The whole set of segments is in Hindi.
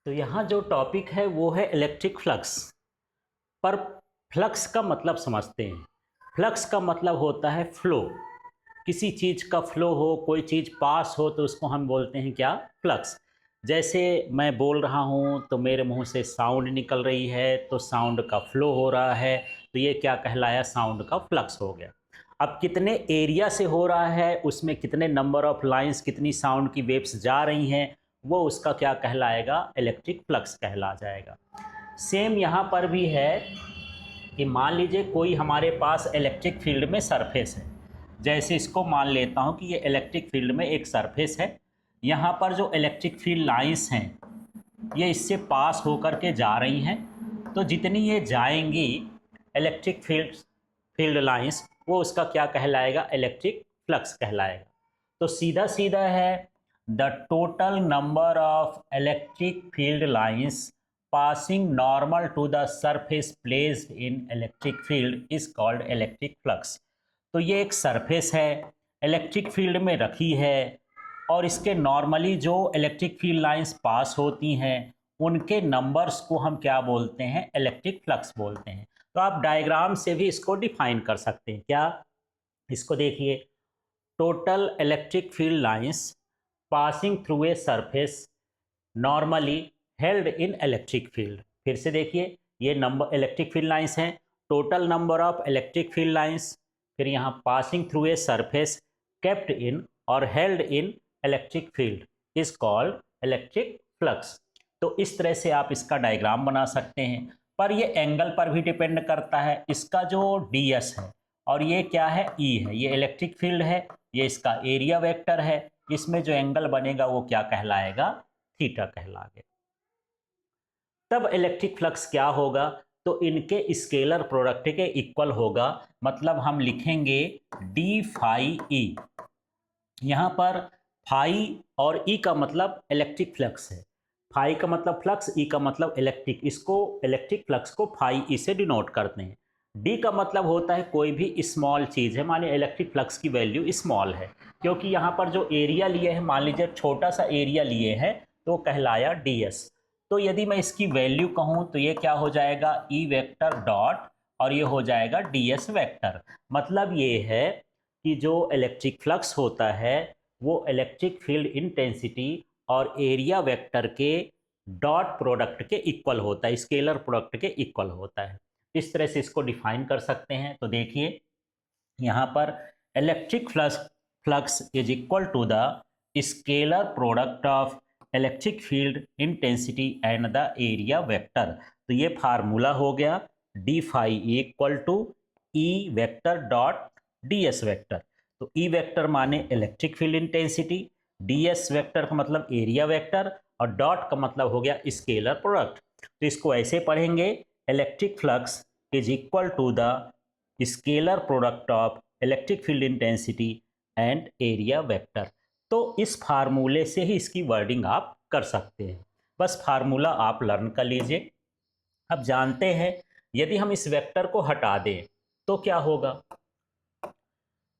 तो यहाँ जो टॉपिक है वो है इलेक्ट्रिक फ्लक्स। पर फ्लक्स का मतलब समझते हैं। फ्लक्स का मतलब होता है फ्लो। किसी चीज़ का फ्लो हो, कोई चीज़ पास हो तो उसको हम बोलते हैं क्या? फ्लक्स। जैसे मैं बोल रहा हूँ तो मेरे मुंह से साउंड निकल रही है, तो साउंड का फ्लो हो रहा है, तो ये क्या कहलाया? साउंड का फ्लक्स हो गया। अब कितने एरिया से हो रहा है, उसमें कितने नंबर ऑफ लाइंस, कितनी साउंड की वेव्स जा रही हैं, वो उसका क्या कहलाएगा? इलेक्ट्रिक फ्लक्स कहला जाएगा। सेम यहाँ पर भी है कि मान लीजिए कोई हमारे पास इलेक्ट्रिक फील्ड में सरफेस है। जैसे इसको मान लेता हूँ कि ये इलेक्ट्रिक फील्ड में एक सरफेस है। यहाँ पर जो इलेक्ट्रिक फील्ड लाइंस हैं ये इससे पास होकर के जा रही हैं। तो जितनी ये जाएंगी इलेक्ट्रिक फील्ड लाइंस, वो उसका क्या कहलाएगा? इलेक्ट्रिक फ्लक्स कहलाएगा। तो सीधा सीधा है, the total number of electric field lines passing normal to the surface placed in electric field is called electric flux। तो ये एक सरफेस है, इलेक्ट्रिक फील्ड में रखी है, और इसके नॉर्मली जो इलेक्ट्रिक फील्ड लाइंस पास होती हैं उनके नंबर्स को हम क्या बोलते हैं? इलेक्ट्रिक फ्लक्स बोलते हैं। तो आप डायग्राम से भी इसको डिफाइन कर सकते हैं। क्या? इसको देखिए, total electric field lines passing through a surface normally held in electric field. फिर से देखिए, ये नंबर इलेक्ट्रिक फील्ड लाइंस हैं, total number of electric field lines, फिर यहाँ passing through a surface kept in और held in electric field is called electric flux. तो इस तरह से आप इसका डायग्राम बना सकते हैं। पर ये एंगल पर भी डिपेंड करता है। इसका जो डी एस है और ये क्या है? ई है। ये इलेक्ट्रिक फील्ड है, ये इसका एरिया वेक्टर है। इसमें जो एंगल बनेगा वो क्या कहलाएगा? थीटा कहलाएगा। तब इलेक्ट्रिक फ्लक्स क्या होगा? तो इनके स्केलर प्रोडक्ट के इक्वल होगा। मतलब हम लिखेंगे डी फाई ई। यहाँ पर फाई और ई का मतलब इलेक्ट्रिक फ्लक्स है। फाई का मतलब फ्लक्स, ई का मतलब इलेक्ट्रिक। इसको इलेक्ट्रिक फ्लक्स को फाई ई से डिनोट करते हैं। डी का मतलब होता है कोई भी स्मॉल चीज़ है, मानिए इलेक्ट्रिक फ्लक्स की वैल्यू स्मॉल है, क्योंकि यहाँ पर जो एरिया लिए हैं, मान लीजिए छोटा सा एरिया लिए हैं, तो कहलाया डी एस। तो यदि मैं इसकी वैल्यू कहूँ तो ये क्या हो जाएगा? ई वेक्टर डॉट, और ये हो जाएगा डी एस वेक्टर। मतलब ये है कि जो इलेक्ट्रिक फ्लक्स होता है वो इलेक्ट्रिक फील्ड इंटेंसिटी और एरिया वेक्टर के डॉट प्रोडक्ट के इक्वल होता है, स्केलर प्रोडक्ट के इक्वल होता है। इस तरह से इसको डिफाइन कर सकते हैं। तो देखिए यहाँ पर electric flux is equal to the scalar product of electric field intensity and the area vector. तो ये फार्मूला हो गया, D phi equal to E vector dot D S vector. तो ई वेक्टर माने electric field intensity, D S vector का मतलब एरिया वेक्टर, और डॉट का मतलब हो गया स्केलर प्रोडक्ट। तो इसको ऐसे पढ़ेंगे, electric flux is equal to the scalar product of electric field intensity and area vector. तो इस फार्मूले से ही इसकी वर्डिंग आप कर सकते हैं। बस फार्मूला आप लर्न कर लीजिए। अब जानते हैं यदि हम इस वेक्टर को हटा दें तो क्या होगा?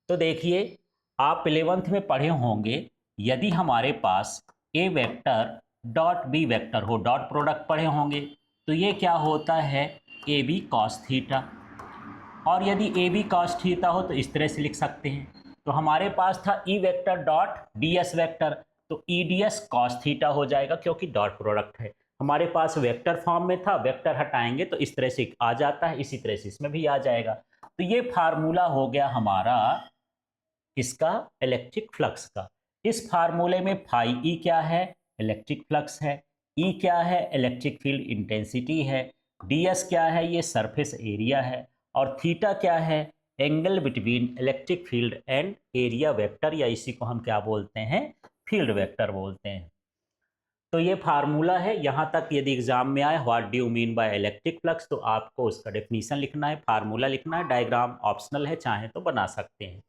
तो देखिए, आप 11th में पढ़े होंगे, यदि हमारे पास A vector dot B vector हो, डॉट प्रोडक्ट पढ़े होंगे, तो ये क्या होता है? A B cos theta. और यदि ए बी कॉस थीटा हो तो इस तरह से लिख सकते हैं। तो हमारे पास था E vector dot D S vector, तो E D S cos theta हो जाएगा, क्योंकि डॉट प्रोडक्ट है। हमारे पास वेक्टर फॉर्म में था, वेक्टर हटाएंगे तो इस तरह से आ जाता है, इसी तरह से इसमें भी आ जाएगा। तो ये फार्मूला हो गया हमारा किसका? इलेक्ट्रिक फ्लक्स का। इस फार्मूले में फाई ई क्या है? इलेक्ट्रिक फ्लक्स है। ई क्या है? इलेक्ट्रिक फील्ड इंटेंसिटी है। डी एस क्या है? ये सरफेस एरिया है। और थीटा क्या है? Angle between electric field and area vector, या इसी को हम क्या बोलते हैं? फील्ड वेक्टर बोलते हैं। तो ये फार्मूला है। यहाँ तक यदि एग्जाम में आए what do you mean by electric flux, तो आपको उसका डेफिनेशन लिखना है, फार्मूला लिखना है, डायग्राम ऑप्शनल है, चाहे तो बना सकते हैं।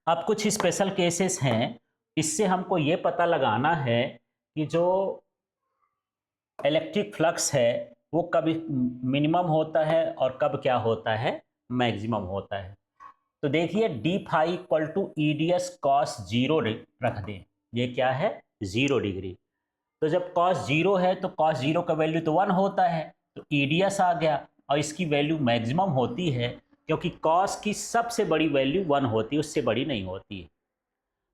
अब कुछ स्पेशल केसेस हैं, इससे हमको ये पता लगाना है कि जो इलेक्ट्रिक फ्लक्स है वो कब मिनिमम होता है और कब क्या होता है? मैक्सिमम होता है। तो देखिए, D phi equal to E D S cos zero रख दें, ये क्या है? 0 डिग्री। तो जब कॉस जीरो है तो कॉस जीरो का वैल्यू तो 1 होता है, तो ईडीएस आ गया और इसकी वैल्यू मैक्सिमम होती है क्योंकि कॉस की सबसे बड़ी वैल्यू 1 होती है, उससे बड़ी नहीं होती है।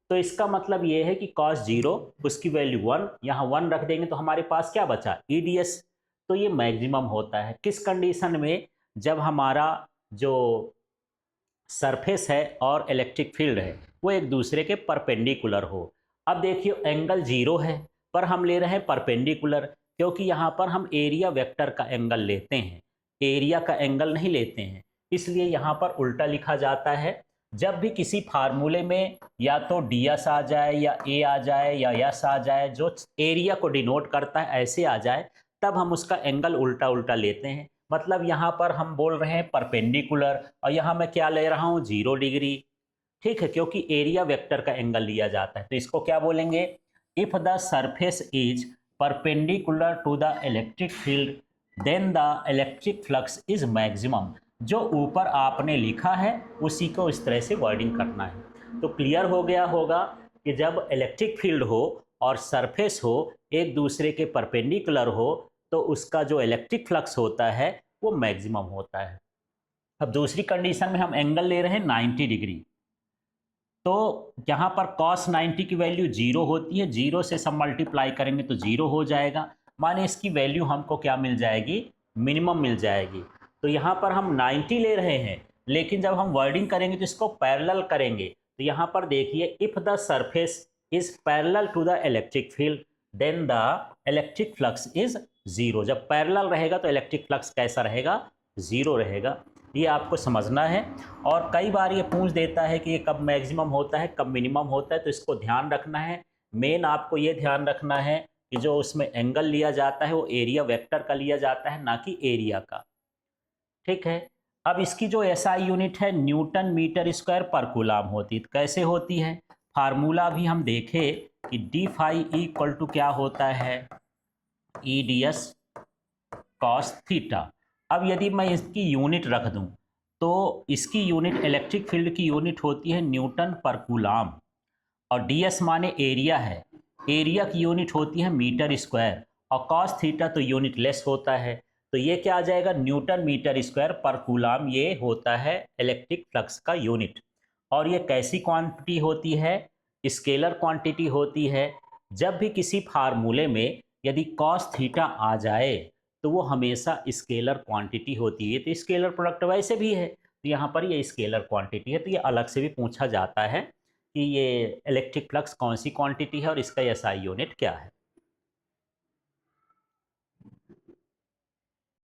तो इसका मतलब ये है कि कॉस जीरो उसकी वैल्यू 1, यहाँ 1 रख देंगे तो हमारे पास क्या बचा, ईडीएस। तो ये मैक्सिमम होता है किस कंडीशन में, जब हमारा जो सरफेस है और इलेक्ट्रिक फील्ड है वो एक दूसरे के परपेंडिकुलर हो। अब देखिए एंगल जीरो है पर हम ले रहे हैं परपेंडिकुलर, क्योंकि यहाँ पर हम एरिया वेक्टर का एंगल लेते हैं, एरिया का एंगल नहीं लेते हैं, इसलिए यहाँ पर उल्टा लिखा जाता है। जब भी किसी फार्मूले में या तो डी एस आ जाए या ए आ जाए या यस आ जाए जो एरिया को डिनोट करता है ऐसे आ जाए, तब हम उसका एंगल उल्टा उल्टा लेते हैं। मतलब यहाँ पर हम बोल रहे हैं परपेंडिकुलर और यहाँ मैं क्या ले रहा हूँ 0 डिग्री, ठीक है, क्योंकि एरिया वेक्टर का एंगल लिया जाता है। तो इसको क्या बोलेंगे, if the surface is perpendicular to the electric field then the electric flux is maximum. जो ऊपर आपने लिखा है उसी को इस तरह से वर्डिंग करना है। तो क्लियर हो गया होगा कि जब इलेक्ट्रिक फील्ड हो और सरफेस हो एक दूसरे के परपेंडिकुलर हो तो उसका जो इलेक्ट्रिक फ्लक्स होता है वो मैक्सिमम होता है। अब दूसरी कंडीशन में हम एंगल ले रहे हैं 90 डिग्री, तो यहाँ पर cos 90 की वैल्यू 0 होती है, 0 से सब मल्टीप्लाई करेंगे तो 0 हो जाएगा, माने इसकी वैल्यू हमको क्या मिल जाएगी, मिनिमम मिल जाएगी। तो यहाँ पर हम 90 ले रहे हैं, लेकिन जब हम वर्डिंग करेंगे तो इसको पैरेलल करेंगे। तो यहाँ पर देखिए if the surface is parallel to the electric field then the electric flux is 0। जब पैरेलल रहेगा तो इलेक्ट्रिक फ्लक्स कैसा रहेगा, 0 रहेगा। ये आपको समझना है। और कई बार ये पूछ देता है कि ये कब मैक्सिमम होता है कब मिनिमम होता है, तो इसको ध्यान रखना है। मेन आपको ये ध्यान रखना है कि जो उसमें एंगल लिया जाता है वो एरिया वेक्टर का लिया जाता है, ना कि एरिया का, ठीक है। अब इसकी जो एसआई यूनिट है न्यूटन मीटर स्क्वायर पर कूलम होती है। कैसे होती है, फार्मूला भी हम देखें कि डी फाई इक्वल टू क्या होता है, E D S cos theta. अब यदि मैं इसकी यूनिट रख दूं तो इसकी यूनिट इलेक्ट्रिक फील्ड की यूनिट होती है न्यूटन पर कूलम और ds माने एरिया है, एरिया की यूनिट होती है मीटर स्क्वायर और कॉस थीटा तो यूनिट लेस होता है। तो ये क्या आ जाएगा, न्यूटन मीटर स्क्वायर पर कूलम, ये होता है इलेक्ट्रिक फ्लक्स का यूनिट। और ये कैसी क्वांटिटी होती है, स्केलर क्वांटिटी होती है। जब भी किसी फार्मूले में यदि कॉस थीटा आ जाए तो वो हमेशा स्केलर क्वांटिटी होती है। तो स्केलर प्रोडक्ट वैसे भी है, तो यहाँ पर ये स्केलर क्वांटिटी है। तो ये अलग से भी पूछा जाता है कि ये इलेक्ट्रिक फ्लक्स कौन सी क्वांटिटी है और इसका एसआई यूनिट क्या है।